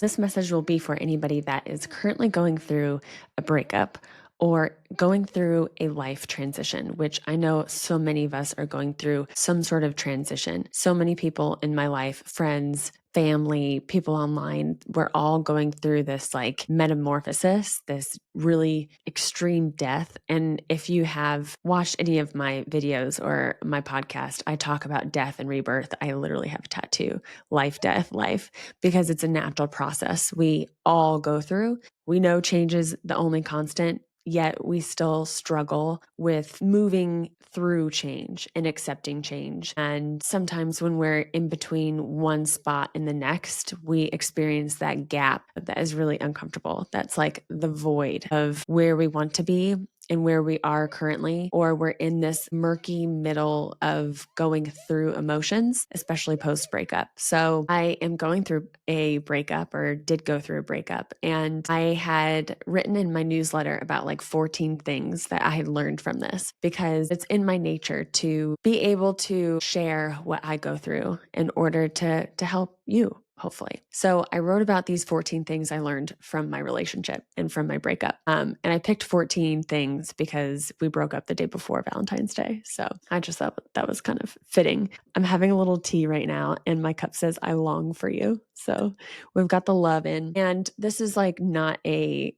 This message will be for anybody that is currently going through a breakup or going through a life transition, which I know so many of us are going through some sort of transition. So many people in my life, friends, family, people online, we're all going through this like metamorphosis, this really extreme death. And if you have watched any of my videos or my podcast, I talk about death and rebirth. I literally have a tattoo, life, death, life, because it's a natural process we all go through. We know change is the only constant, yet we still struggle with moving through change and accepting change. And sometimes when we're in between one spot and the next, we experience that gap that is really uncomfortable. That's like the void of where we want to be and where we are currently, or we're in this murky middle of going through emotions, especially post breakup. So I am going through a breakup, or did go through a breakup, and I had written in my newsletter about like 14 things that I had learned from this, because it's in my nature to be able to share what I go through in order to help you, hopefully. So I wrote about these 14 things I learned from my relationship and from my breakup. And I picked 14 things because we broke up the day before Valentine's Day. So I just thought that was kind of fitting. I'm having a little tea right now, and my cup says, I long for you. So we've got the love in. And this is like not a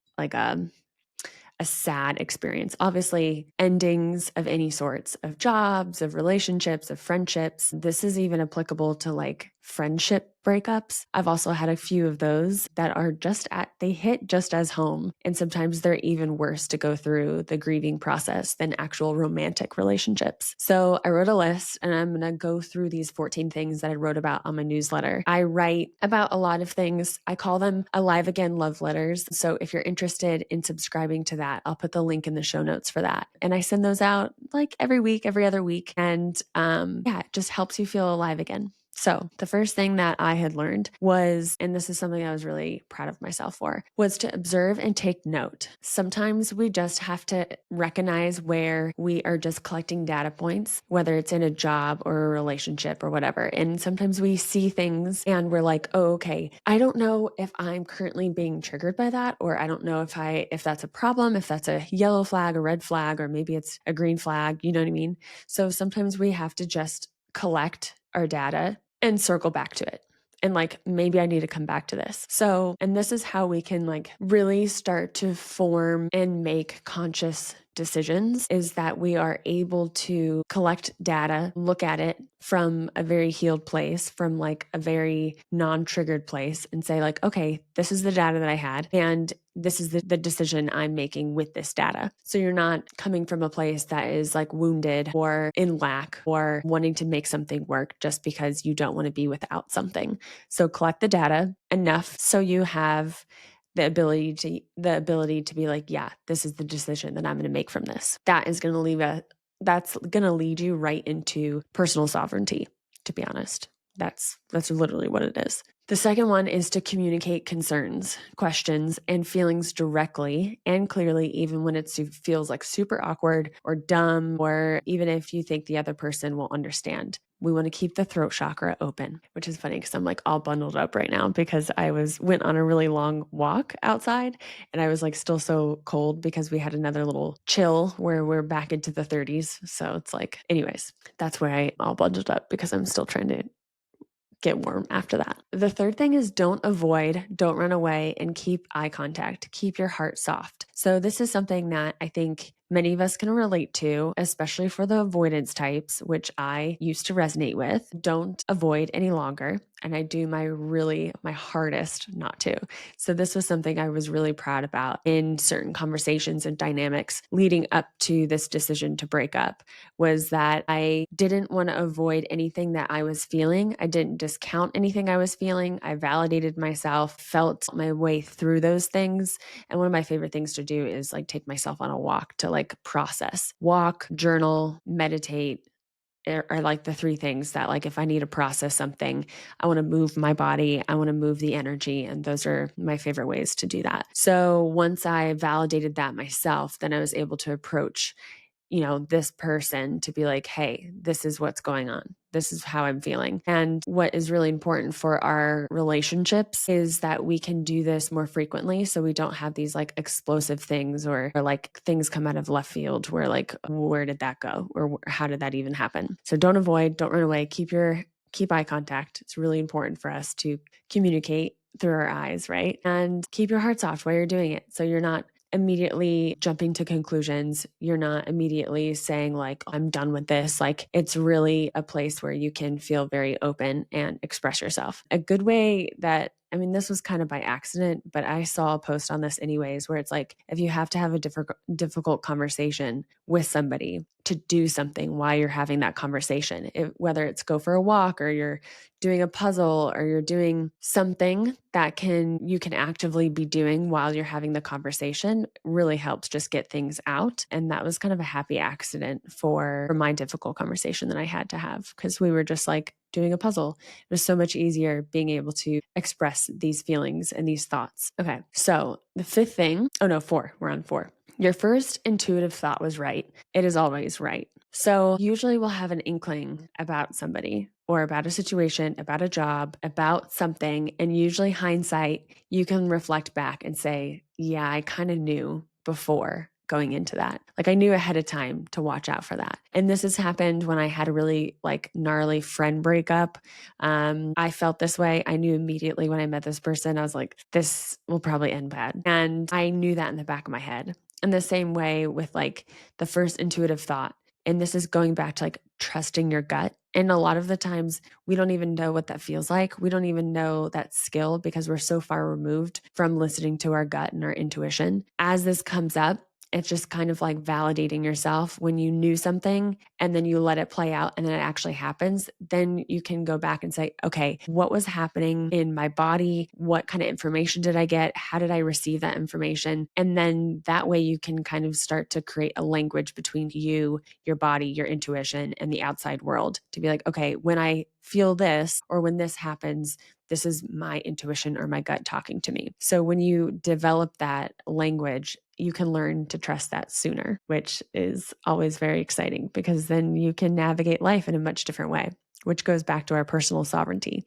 sad experience. Obviously, endings of any sorts, of jobs, of relationships, of friendships. This is even applicable to like friendship breakups. I've also had a few of those that are they hit just as home. And sometimes they're even worse to go through the grieving process than actual romantic relationships. So I wrote a list, and I'm going to go through these 14 things that I wrote about on my newsletter. I write about a lot of things. I call them Alive Again love letters. So if you're interested in subscribing to that, I'll put the link in the show notes for that. And I send those out like every week, every other week. And yeah, it just helps you feel alive again. So the first thing that I had learned was, and this is something I was really proud of myself for, was to observe and take note. Sometimes we just have to recognize where we are just collecting data points, whether it's in a job or a relationship or whatever. And sometimes we see things and we're like, oh, okay, I don't know if I'm currently being triggered by that, or I don't know if that's a problem, if that's a yellow flag, a red flag, or maybe it's a green flag, you know what I mean? So sometimes we have to just collect our data and circle back to it. And like, maybe I need to come back to this. So, and this is how we can like really start to form and make conscious decisions, is that we are able to collect data, look at it from a very healed place, from like a very non-triggered place, and say like, okay, this is the data that I had, and this is the decision I'm making with this data. So you're not coming from a place that is like wounded or in lack or wanting to make something work just because you don't want to be without something. So collect the data enough so you have the ability to be like, yeah, this is the decision that I'm going to make from this. That's going to lead you right into personal sovereignty, to be honest. That's literally what it is. The second one is to communicate concerns, questions, and feelings directly and clearly, even when it feels like super awkward or dumb, or even if you think the other person will understand. We want to keep the throat chakra open, which is funny because I'm like all bundled up right now because I went on a really long walk outside, and I was like still so cold because we had another little chill where we're back into the 30s. So it's like, anyways, that's where I all bundled up because I'm still trying to get warm after that. The third thing is don't run away, and keep eye contact. Keep your heart soft. So this is something that I think many of us can relate to, especially for the avoidance types, which I used to resonate with. Don't avoid any longer. And I do my hardest not to. So this was something I was really proud about in certain conversations and dynamics leading up to this decision to break up, was that I didn't want to avoid anything that I was feeling. I didn't discount anything I was feeling. I validated myself, felt my way through those things. And one of my favorite things to do is like take myself on a walk to like process. Walk, journal, meditate are like the three things that, like, if I need to process something, I want to move my body, I want to move the energy. And those are my favorite ways to do that. So once I validated that myself, then I was able to approach this person to be like, hey, this is what's going on. This is how I'm feeling. And what is really important for our relationships is that we can do this more frequently. So we don't have these like explosive things or like things come out of left field where like, where did that go? Or how did that even happen? So don't avoid, don't run away, keep eye contact. It's really important for us to communicate through our eyes, right? And keep your heart soft while you're doing it. So you're not immediately jumping to conclusions. You're not immediately saying like, I'm done with this. Like it's really a place where you can feel very open and express yourself. A good way that this was kind of by accident, but I saw a post on this anyways, where it's like, if you have to have a difficult conversation with somebody, to do something while you're having that conversation, whether it's go for a walk or you're doing a puzzle or you're doing something that you can actively be doing while you're having the conversation, really helps just get things out. And that was kind of a happy accident for my difficult conversation that I had to have, because we were just like doing a puzzle. It was so much easier being able to express these feelings and these thoughts. Okay, so the fifth thing, four, we're on four. Your first intuitive thought was right. It is always right. So usually we'll have an inkling about somebody or about a situation, about a job, about something. And usually hindsight, you can reflect back and say, yeah, I kind of knew before going into that. Like I knew ahead of time to watch out for that. And this has happened when I had a really like gnarly friend breakup. I felt this way. I knew immediately when I met this person, I was like, this will probably end bad. And I knew that in the back of my head. In the same way with like the first intuitive thought. And this is going back to like trusting your gut. And a lot of the times we don't even know what that feels like. We don't even know that skill because we're so far removed from listening to our gut and our intuition. As this comes up, it's just kind of like validating yourself when you knew something and then you let it play out and then it actually happens. Then you can go back and say, okay, what was happening in my body? What kind of information did I get? How did I receive that information? And then that way you can kind of start to create a language between you, your body, your intuition, and the outside world to be like, okay, when I feel this or when this happens, this is my intuition or my gut talking to me. So when you develop that language, you can learn to trust that sooner, which is always very exciting because then you can navigate life in a much different way, which goes back to our personal sovereignty.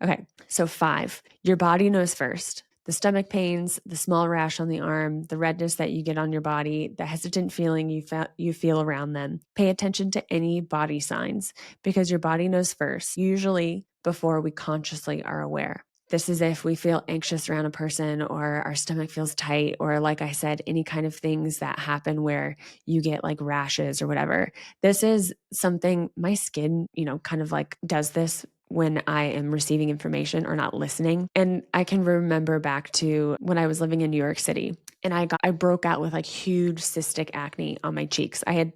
Okay, so 5, your body knows first. The stomach pains, the small rash on the arm, the redness that you get on your body, the hesitant feeling you feel around them. Pay attention to any body signs because your body knows first, usually before we consciously are aware. This is if we feel anxious around a person or our stomach feels tight or, like I said, any kind of things that happen where you get like rashes or whatever. This is something my skin, kind of like does this when I am receiving information or not listening. And I can remember back to when I was living in New York City and I broke out with like huge cystic acne on my cheeks. I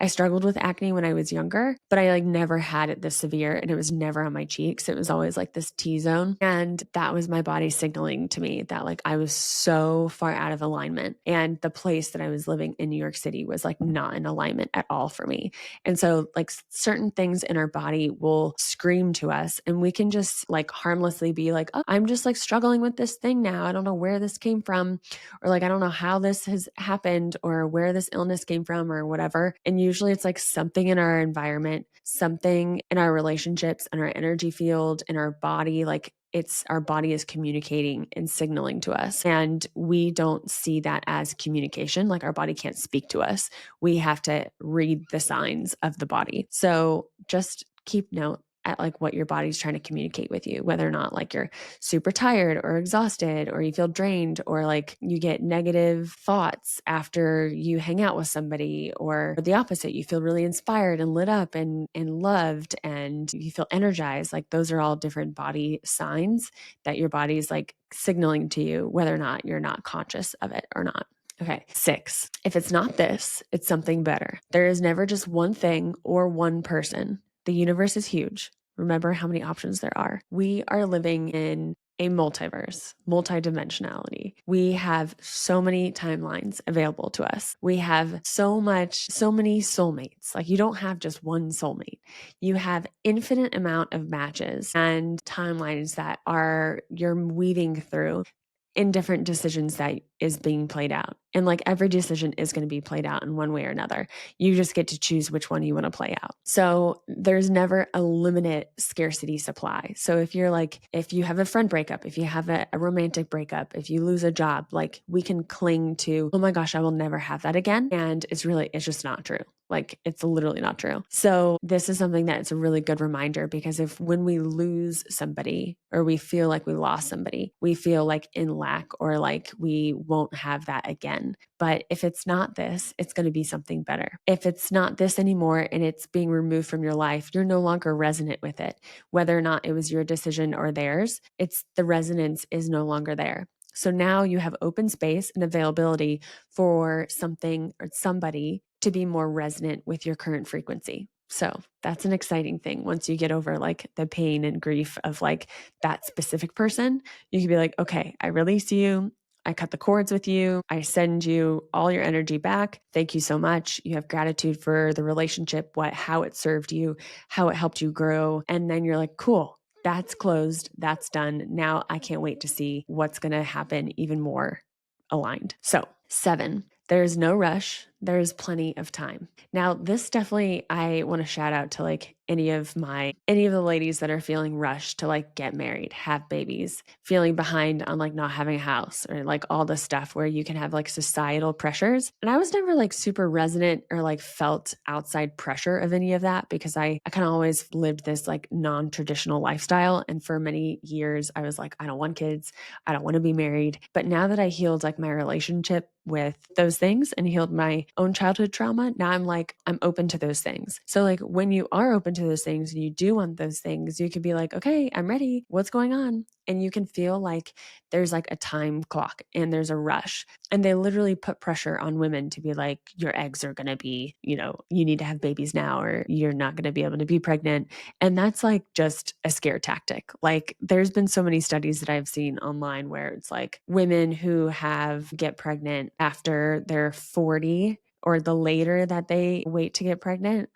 struggled with acne when I was younger, but I like never had it this severe and it was never on my cheeks. It was always like this T-zone. And that was my body signaling to me that like I was so far out of alignment. And the place that I was living in New York City was like not in alignment at all for me. And so like certain things in our body will scream to us and we can just like harmlessly be like, oh, I'm just like struggling with this thing now. I don't know where this came from, or like, I don't know how this has happened or where this illness came from or whatever. And usually it's like something in our environment, something in our relationships and our energy field in our body, like our body is communicating and signaling to us. And we don't see that as communication. Like our body can't speak to us. We have to read the signs of the body. So just keep note at like what your body's trying to communicate with you, whether or not like you're super tired or exhausted or you feel drained or like you get negative thoughts after you hang out with somebody, or the opposite, you feel really inspired and lit up and loved and you feel energized. Like those are all different body signs that your body's like signaling to you, whether or not you're not conscious of it or not. Okay, 6. If it's not this, it's something better. There is never just one thing or one person. The universe is huge. Remember how many options there are. We are living in a multiverse, multidimensionality. We have so many timelines available to us. We have so many soulmates. Like you don't have just one soulmate. You have infinite amount of matches and timelines that you're weaving through in different decisions that is being played out. And like every decision is going to be played out in one way or another. You just get to choose which one you want to play out. So there's never a limited scarcity supply. So if you're like, if you have a friend breakup, if you have a romantic breakup, if you lose a job, like we can cling to, oh my gosh, I will never have that again. And it's just not true. Like it's literally not true. So this is something that it's a really good reminder, because if when we lose somebody or we feel like we lost somebody, we feel like in lack or like we won't have that again. But if it's not this, it's going to be something better. If it's not this anymore and it's being removed from your life, you're no longer resonant with it. Whether or not it was your decision or theirs, it's the resonance is no longer there. So now you have open space and availability for something or somebody to be more resonant with your current frequency. So that's an exciting thing. Once you get over like the pain and grief of like that specific person, you can be like, okay, I release you. I cut the cords with you. I send you all your energy back. Thank you so much. You have gratitude for the relationship, how it served you, how it helped you grow. And then you're like, cool, that's closed. That's done. Now I can't wait to see what's going to happen even more aligned. So 7, there's no rush. There's plenty of time. Now, this definitely, I want to shout out to like any of the ladies that are feeling rushed to like get married, have babies, feeling behind on like not having a house or like all this stuff where you can have like societal pressures. And I was never like super resonant or like felt outside pressure of any of that, because I kind of always lived this like non-traditional lifestyle. And for many years, I was like, I don't want kids. I don't want to be married. But now that I healed like my relationship with those things and healed my own childhood trauma, now I'm like, I'm open to those things. So like when you are open to those things and you do want those things, you can be like, okay, I'm ready. What's going on? And you can feel like there's like a time clock and there's a rush. And they literally put pressure on women to be like, your eggs are going to be, you need to have babies now, or you're not going to be able to be pregnant. And that's like just a scare tactic. Like there's been so many studies that I've seen online where it's like women who get pregnant after they're 40, or the later that they wait to get pregnant,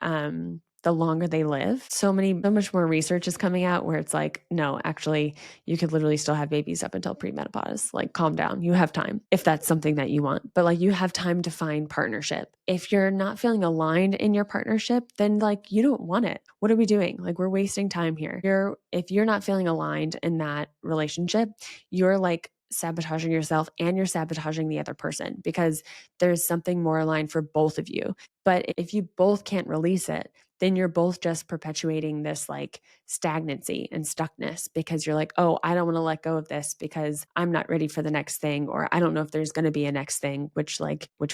the longer they live. So much more research is coming out where it's like, no, actually, you could literally still have babies up until premenopause. Like, calm down. You have time if that's something that you want. But like, you have time to find partnership. If you're not feeling aligned in your partnership, then like, you don't want it. What are we doing? Like, we're wasting time here. If you're not feeling aligned in that relationship, you're like sabotaging yourself and you're sabotaging the other person, because there's something more aligned for both of you. But if you both can't release it, then you're both just perpetuating this like stagnancy and stuckness, because you're like, oh, I don't want to let go of this because I'm not ready for the next thing, or I don't know if there's going to be a next thing, which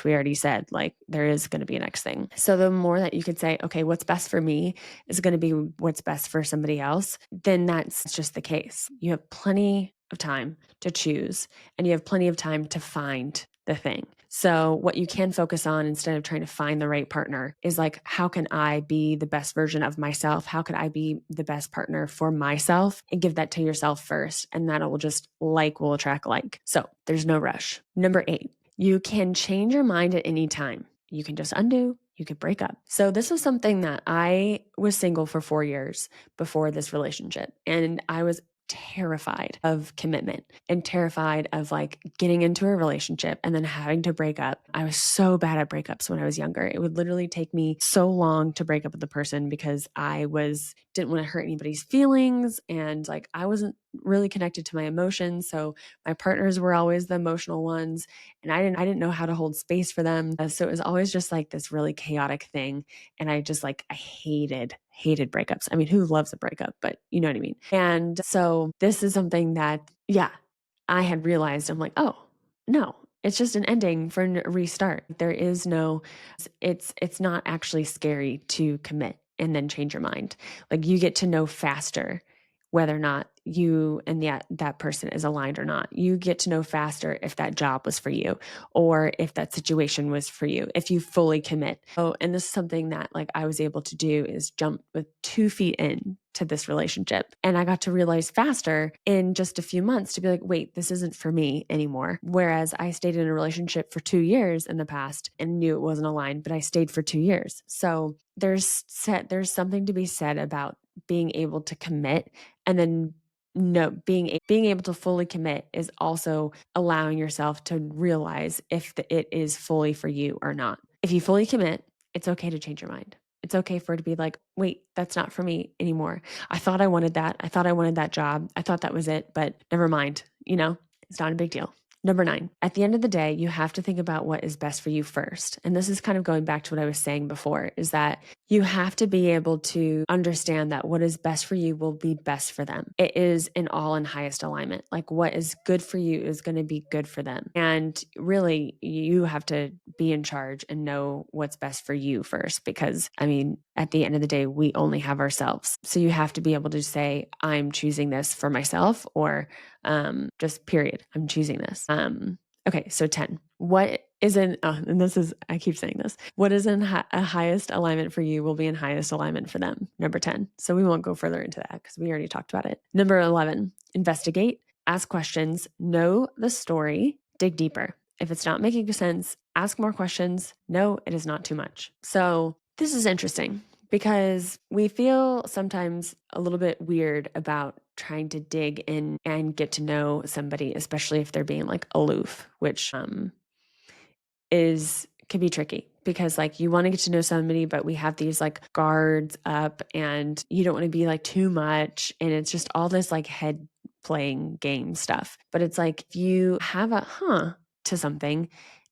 we already said, like there is going to be a next thing. So the more that you could say, okay, what's best for me is going to be what's best for somebody else, then that's just the case. You have plenty of time to choose, and you have plenty of time to find the thing. So what you can focus on instead of trying to find the right partner is like, how can I be the best version of myself? How could I be the best partner for myself? And give that to yourself first. And that will attract like. So there's no rush. Number 8, you can change your mind at any time. You can just undo, you could break up. So this was something that I was single for 4 years before this relationship. And I was terrified of commitment and terrified of like getting into a relationship and then having to break up. I was so bad at breakups when I was younger. It would literally take me so long to break up with the person because didn't want to hurt anybody's feelings, and like I wasn't really connected to my emotions. So my partners were always the emotional ones, and I didn't know how to hold space for them. So it was always just like this really chaotic thing. And I hated breakups. I mean, who loves a breakup? But you know what I mean? And so this is something that, yeah, I had realized. I'm like, oh, no, it's just an ending for a restart. It's not actually scary to commit and then change your mind. Like you get to know faster whether or not you and that person is aligned or not. You get to know faster if that job was for you, or if that situation was for you, if you fully commit. Oh, and this is something that like I was able to do, is jump with 2 feet in to this relationship. And I got to realize faster in just a few months to be like, wait, this isn't for me anymore. Whereas I stayed in a relationship for 2 years in the past and knew it wasn't aligned, but I stayed for 2 years. So there's something to be said about being able to commit and then being able to fully commit is also allowing yourself to realize if it is fully for you or not. If you fully commit, it's okay to change your mind. It's okay for it to be like, wait, that's not for me anymore. I thought I wanted that. I thought I wanted that job. I thought that was it, but never mind. It's not a big deal. Number 9, at the end of the day, you have to think about what is best for you first. And this is kind of going back to what I was saying before, is that you have to be able to understand that what is best for you will be best for them. It is in highest alignment. Like what is good for you is going to be good for them. And really, you have to be in charge and know what's best for you first, because at the end of the day, we only have ourselves. So you have to be able to say, I'm choosing this for myself, or just period. I'm choosing this. Okay, so 10. What is and this is, I keep saying this, what is in a highest alignment for you will be in highest alignment for them. Number 10. So we won't go further into that because we already talked about it. Number 11, investigate, ask questions, know the story, dig deeper. If it's not making sense, ask more questions. No, it is not too much. So this is interesting because we feel sometimes a little bit weird about trying to dig in and get to know somebody, especially if they're being like aloof, which can be tricky because like you want to get to know somebody, but we have these like guards up and you don't want to be like too much. And it's just all this like head playing game stuff. But it's like if you have a to something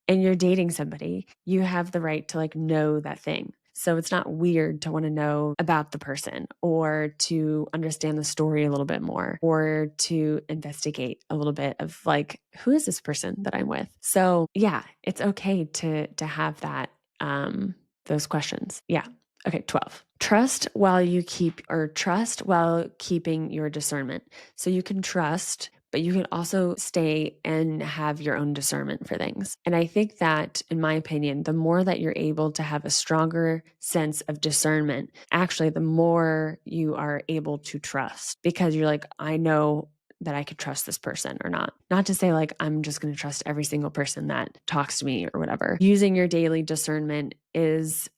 and you're dating somebody, you have the right to like know that thing. So it's not weird to want to know about the person or to understand the story a little bit more or to investigate a little bit of like, who is this person that I'm with? So yeah, it's okay to have that, those questions. Yeah. Okay. 12. Trust while keeping your discernment. So you can trust, but you can also stay and have your own discernment for things. And I think that, in my opinion, the more that you're able to have a stronger sense of discernment, actually, the more you are able to trust, because you're like, I know that I could trust this person or not. Not to say like, I'm just going to trust every single person that talks to me or whatever. Using your daily discernment is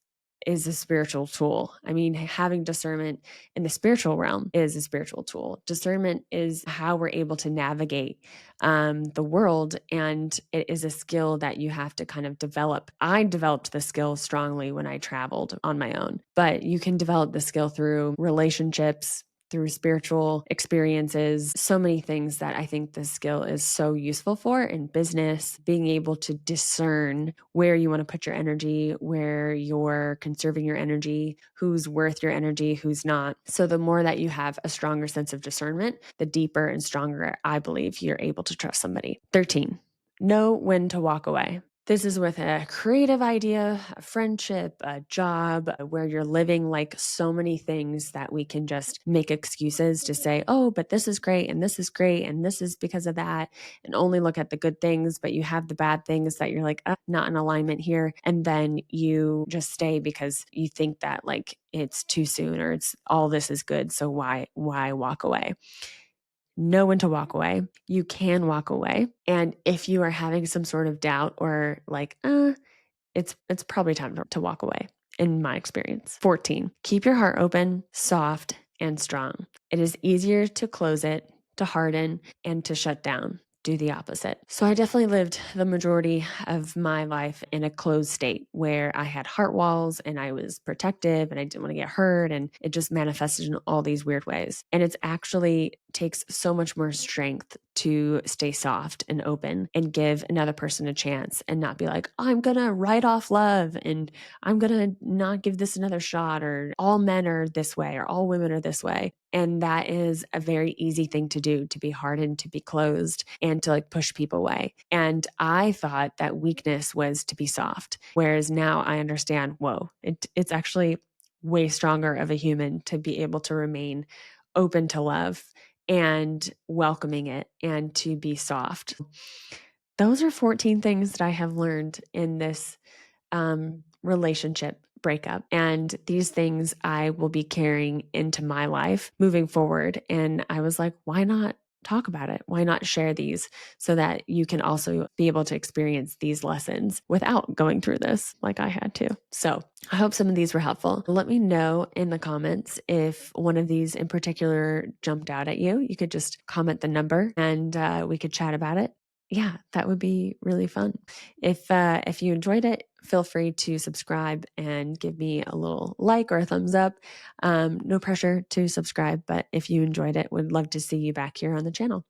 a spiritual tool. Having discernment in the spiritual realm is a spiritual tool. Discernment is how we're able to navigate the world, and it is a skill that you have to kind of develop. I developed the skill strongly when I traveled on my own, but you can develop the skill through relationships, through spiritual experiences, so many things that I think this skill is so useful for in business, being able to discern where you want to put your energy, where you're conserving your energy, who's worth your energy, who's not. So the more that you have a stronger sense of discernment, the deeper and stronger I believe you're able to trust somebody. 13, know when to walk away. This is with a creative idea, a friendship, a job, where you're living like so many things that we can just make excuses to say, oh, but this is great and this is great and this is because of that, and only look at the good things, but you have the bad things that you're like, not in alignment here. And then you just stay because you think that like it's too soon or it's all this is good. So why walk away? Know when to walk away. You can walk away. And if you are having some sort of doubt or like, it's probably time to walk away, in my experience. 14, keep your heart open, soft, and strong. It is easier to close it, to harden, and to shut down. Do the opposite. So I definitely lived the majority of my life in a closed state where I had heart walls and I was protective and I didn't want to get hurt, and it just manifested in all these weird ways. And it's actually takes so much more strength to stay soft and open and give another person a chance and not be like, oh, I'm going to write off love and I'm going to not give this another shot, or all men are this way or all women are this way. And that is a very easy thing to do, to be hardened, to be closed, and to like push people away. And I thought that weakness was to be soft. Whereas now I understand, whoa, it's actually way stronger of a human to be able to remain open to love and welcoming it and to be soft. Those are 14 things that I have learned in this relationship breakup. And these things I will be carrying into my life moving forward. And I was like, why not talk about it? Why not share these so that you can also be able to experience these lessons without going through this like I had to? So I hope some of these were helpful. Let me know in the comments if one of these in particular jumped out at you. You could just comment the number and we could chat about it. Yeah, that would be really fun. If you enjoyed it, feel free to subscribe and give me a little like or a thumbs up. No pressure to subscribe, but if you enjoyed it, would love to see you back here on the channel.